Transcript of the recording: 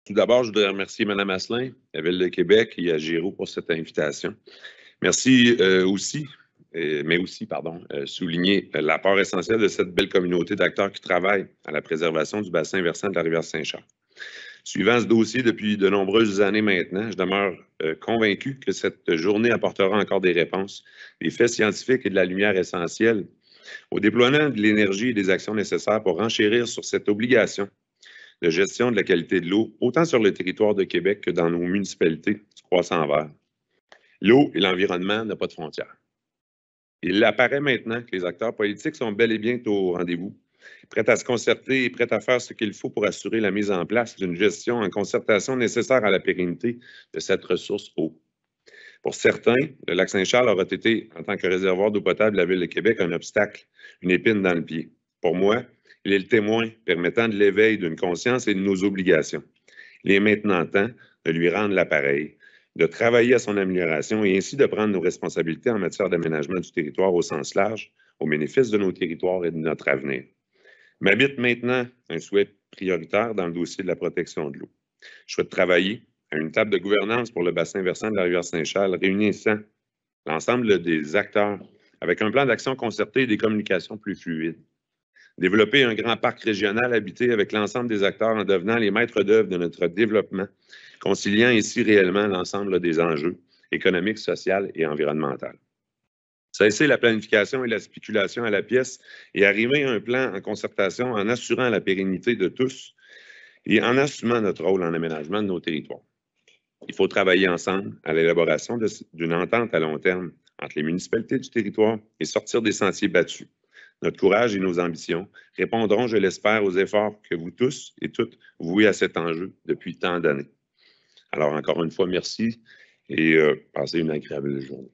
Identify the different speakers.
Speaker 1: Tout d'abord, je voudrais remercier Mme Asselin, la Ville de Québec et à Géraud pour cette invitation. Merci souligner l'apport essentiel de cette belle communauté d'acteurs qui travaillent à la préservation du bassin versant de la rivière Saint-Charles. Suivant ce dossier depuis de nombreuses années maintenant, je demeure convaincu que cette journée apportera encore des réponses, des faits scientifiques et de la lumière essentielle au déploiement de l'énergie et des actions nécessaires pour renchérir sur cette obligation de gestion de la qualité de l'eau, autant sur le territoire de Québec que dans nos municipalités du Croissant-Vert. L'eau et l'environnement n'ont pas de frontières. Il apparaît maintenant que les acteurs politiques sont bel et bien au rendez-vous, prêts à se concerter et prêts à faire ce qu'il faut pour assurer la mise en place d'une gestion en concertation nécessaire à la pérennité de cette ressource eau. Pour certains, le lac Saint-Charles aura été, en tant que réservoir d'eau potable de la Ville de Québec, un obstacle, une épine dans le pied. Pour moi, il est le témoin permettant de l'éveil d'une conscience et de nos obligations. Il est maintenant temps de lui rendre l'appareil, de travailler à son amélioration et ainsi de prendre nos responsabilités en matière d'aménagement du territoire au sens large, au bénéfice de nos territoires et de notre avenir. M'habite maintenant un souhait prioritaire dans le dossier de la protection de l'eau. Je souhaite travailler à une table de gouvernance pour le bassin versant de la rivière Saint-Charles, réunissant l'ensemble des acteurs avec un plan d'action concerté et des communications plus fluides. Développer un grand parc régional habité avec l'ensemble des acteurs en devenant les maîtres d'œuvre de notre développement, conciliant ainsi réellement l'ensemble des enjeux économiques, sociaux et environnementaux. Cesser la planification et la spéculation à la pièce et arrimer à un plan en concertation en assurant la pérennité de tous et en assumant notre rôle en aménagement de nos territoires. Il faut travailler ensemble à l'élaboration d'une entente à long terme entre les municipalités du territoire et sortir des sentiers battus. Notre courage et nos ambitions répondront, je l'espère, aux efforts que vous tous et toutes vouez à cet enjeu depuis tant d'années. Alors, encore une fois, merci et passez une agréable journée.